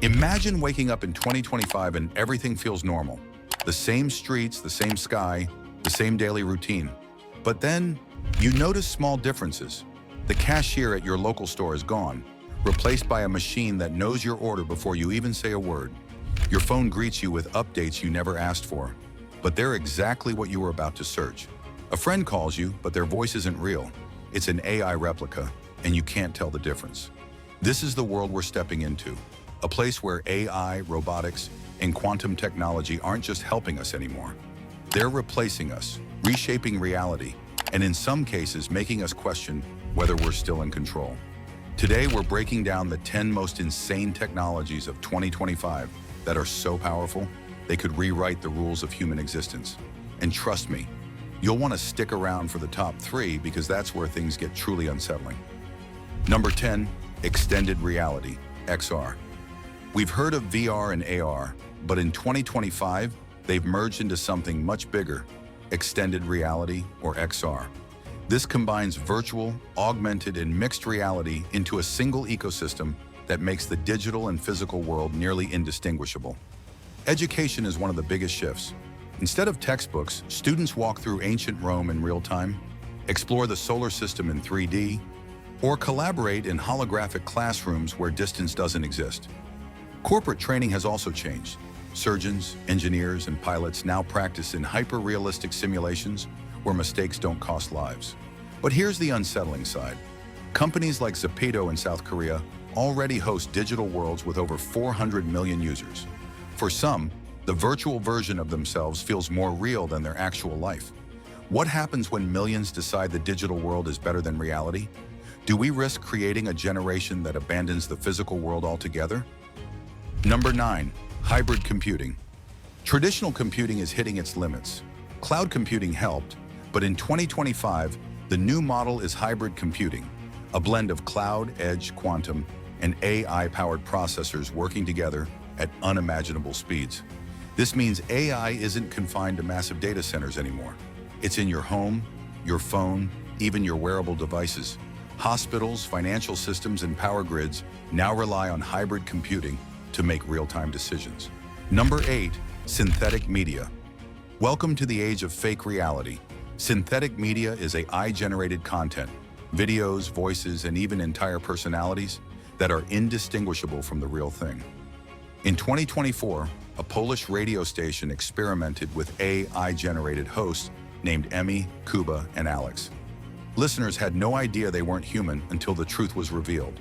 Imagine waking up in 2025 and everything feels normal. The same streets, the same sky, the same daily routine. But then, you notice small differences. The cashier at your local store is gone, replaced by a machine that knows your order before you even say a word. Your phone greets you with updates you never asked for, but they're exactly what you were about to search. A friend calls you, but their voice isn't real. It's an AI replica, and you can't tell the difference. This is the world we're stepping into, a place where AI, robotics, and quantum technology aren't just helping us anymore. They're replacing us, reshaping reality, and in some cases making us question whether we're still in control. Today, we're breaking down the 10 most insane technologies of 2025 that are so powerful, they could rewrite the rules of human existence. And trust me, you'll want to stick around for the top 3 because that's where things get truly unsettling. Number 10, extended reality, XR. We've heard of VR and AR, but in 2025, they've merged into something much bigger, extended reality, or XR. This combines virtual, augmented, and mixed reality into a single ecosystem that makes the digital and physical world nearly indistinguishable. Education is one of the biggest shifts. Instead of textbooks, students walk through ancient Rome in real time, explore the solar system in 3D, or collaborate in holographic classrooms where distance doesn't exist. Corporate training has also changed. Surgeons, engineers, and pilots now practice in hyper-realistic simulations where mistakes don't cost lives. But here's the unsettling side. Companies like Zepeto in South Korea already host digital worlds with over 400 million users. For some, the virtual version of themselves feels more real than their actual life. What happens when millions decide the digital world is better than reality? Do we risk creating a generation that abandons the physical world altogether? Number 9, hybrid computing. Traditional computing is hitting its limits. Cloud computing helped, but in 2025, the new model is hybrid computing, a blend of cloud, edge, quantum, and AI-powered processors working together at unimaginable speeds. This means AI isn't confined to massive data centers anymore. It's in your home, your phone, even your wearable devices. Hospitals, financial systems, and power grids now rely on hybrid computing to make real-time decisions. Number 8, synthetic media. Welcome to the age of fake reality. Synthetic media is AI-generated content, videos, voices, and even entire personalities that are indistinguishable from the real thing. In 2024, a Polish radio station experimented with AI-generated hosts named Emmy, Kuba, and Alex. Listeners had no idea they weren't human until the truth was revealed,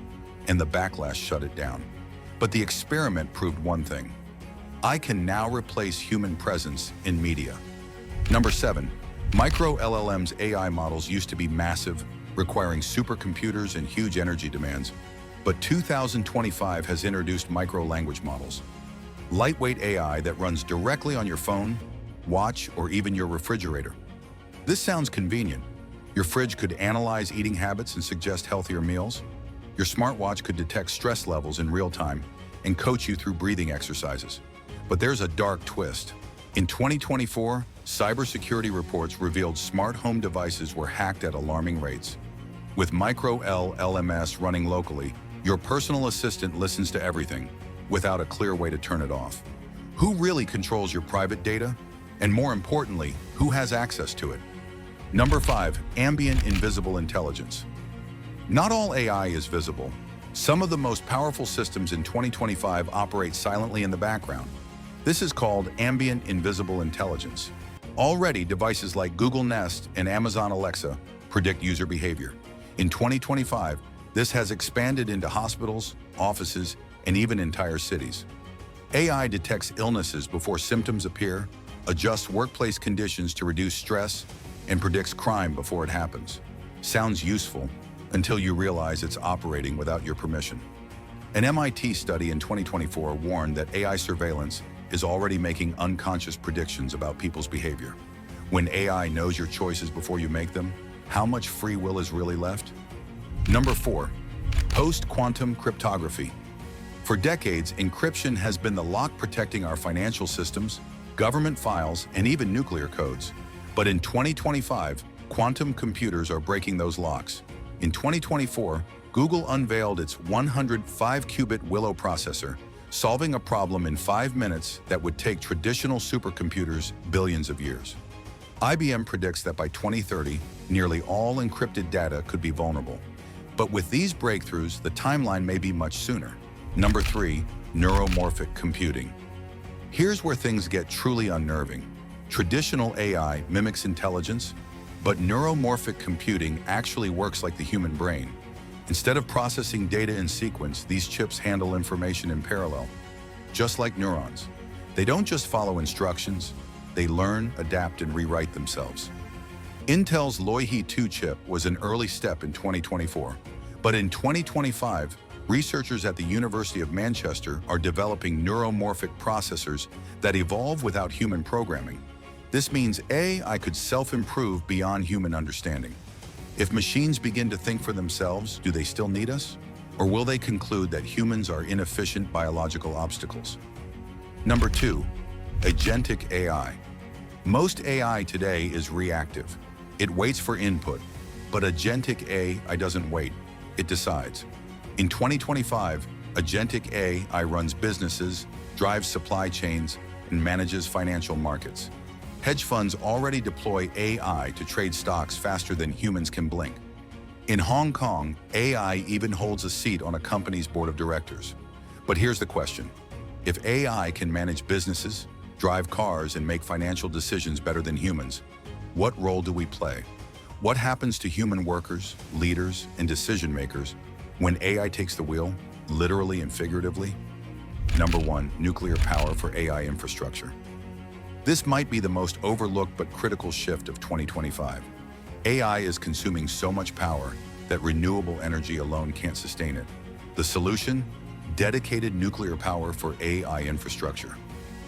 and the backlash shut it down. But the experiment proved one thing. I can now replace human presence in media. Number 7, micro-LLMs AI models used to be massive, requiring supercomputers and huge energy demands, but 2025 has introduced micro-language models. Lightweight AI that runs directly on your phone, watch, or even your refrigerator. This sounds convenient. Your fridge could analyze eating habits and suggest healthier meals. Your smartwatch could detect stress levels in real time and coach you through breathing exercises. But there's a dark twist. In 2024, cybersecurity reports revealed smart home devices were hacked at alarming rates. With micro-LLMs running locally, your personal assistant listens to everything without a clear way to turn it off. Who really controls your private data? And more importantly, who has access to it? Number 5, ambient invisible intelligence. Not all AI is visible. Some of the most powerful systems in 2025 operate silently in the background. This is called ambient invisible intelligence. Already, devices like Google Nest and Amazon Alexa predict user behavior. In 2025, this has expanded into hospitals, offices, and even entire cities. AI detects illnesses before symptoms appear, adjusts workplace conditions to reduce stress, and predicts crime before it happens. Sounds useful until you realize it's operating without your permission. An MIT study in 2024 warned that AI surveillance is already making unconscious predictions about people's behavior. When AI knows your choices before you make them, how much free will is really left? Number 4, post-quantum cryptography. For decades, encryption has been the lock protecting our financial systems, government files, and even nuclear codes. But in 2025, quantum computers are breaking those locks. In 2024, Google unveiled its 105-qubit Willow processor, solving a problem in 5 minutes that would take traditional supercomputers billions of years. IBM predicts that by 2030, nearly all encrypted data could be vulnerable. But with these breakthroughs, the timeline may be much sooner. Number 3, neuromorphic computing. Here's where things get truly unnerving. Traditional AI mimics intelligence, but neuromorphic computing actually works like the human brain. Instead of processing data in sequence, these chips handle information in parallel. Just like neurons. They don't just follow instructions, they learn, adapt, and rewrite themselves. Intel's Loihi 2 chip was an early step in 2024, but in 2025, researchers at the University of Manchester are developing neuromorphic processors that evolve without human programming. This means AI could self-improve beyond human understanding. If machines begin to think for themselves, do they still need us? Or will they conclude that humans are inefficient biological obstacles? Number 2, Agentic AI. Most AI today is reactive. It waits for input, but Agentic AI doesn't wait, it decides. In 2025, Agentic AI runs businesses, drives supply chains, and manages financial markets. Hedge funds already deploy AI to trade stocks faster than humans can blink. In Hong Kong, AI even holds a seat on a company's board of directors. But here's the question. If AI can manage businesses, drive cars, and make financial decisions better than humans, what role do we play? What happens to human workers, leaders, and decision makers when AI takes the wheel, literally and figuratively? Number 1, nuclear power for AI infrastructure. This might be the most overlooked but critical shift of 2025. AI is consuming so much power that renewable energy alone can't sustain it. The solution? Dedicated nuclear power for AI infrastructure.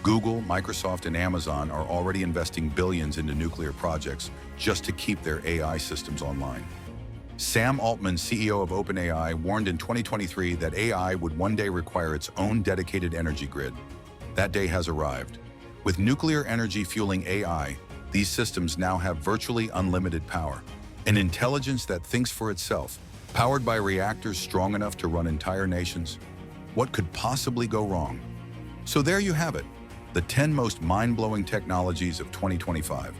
Google, Microsoft, and Amazon are already investing billions into nuclear projects just to keep their AI systems online. Sam Altman, CEO of OpenAI, warned in 2023 that AI would one day require its own dedicated energy grid. That day has arrived. With nuclear energy fueling AI, these systems now have virtually unlimited power, an intelligence that thinks for itself, powered by reactors strong enough to run entire nations. What could possibly go wrong? So there you have it, the 10 most mind-blowing technologies of 2025.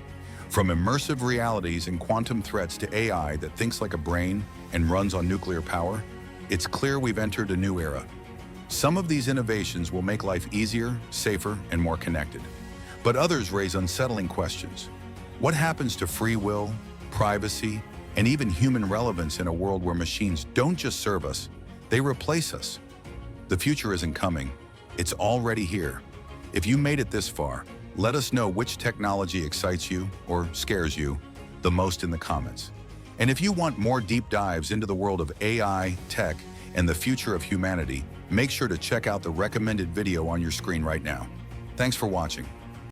From immersive realities and quantum threats to AI that thinks like a brain and runs on nuclear power, it's clear we've entered a new era. Some of these innovations will make life easier, safer, and more connected. But others raise unsettling questions. What happens to free will, privacy, and even human relevance in a world where machines don't just serve us, they replace us? The future isn't coming, it's already here. If you made it this far, let us know which technology excites you or scares you the most in the comments. And if you want more deep dives into the world of AI, tech, and the future of humanity, make sure to check out the recommended video on your screen right now. Thanks for watching.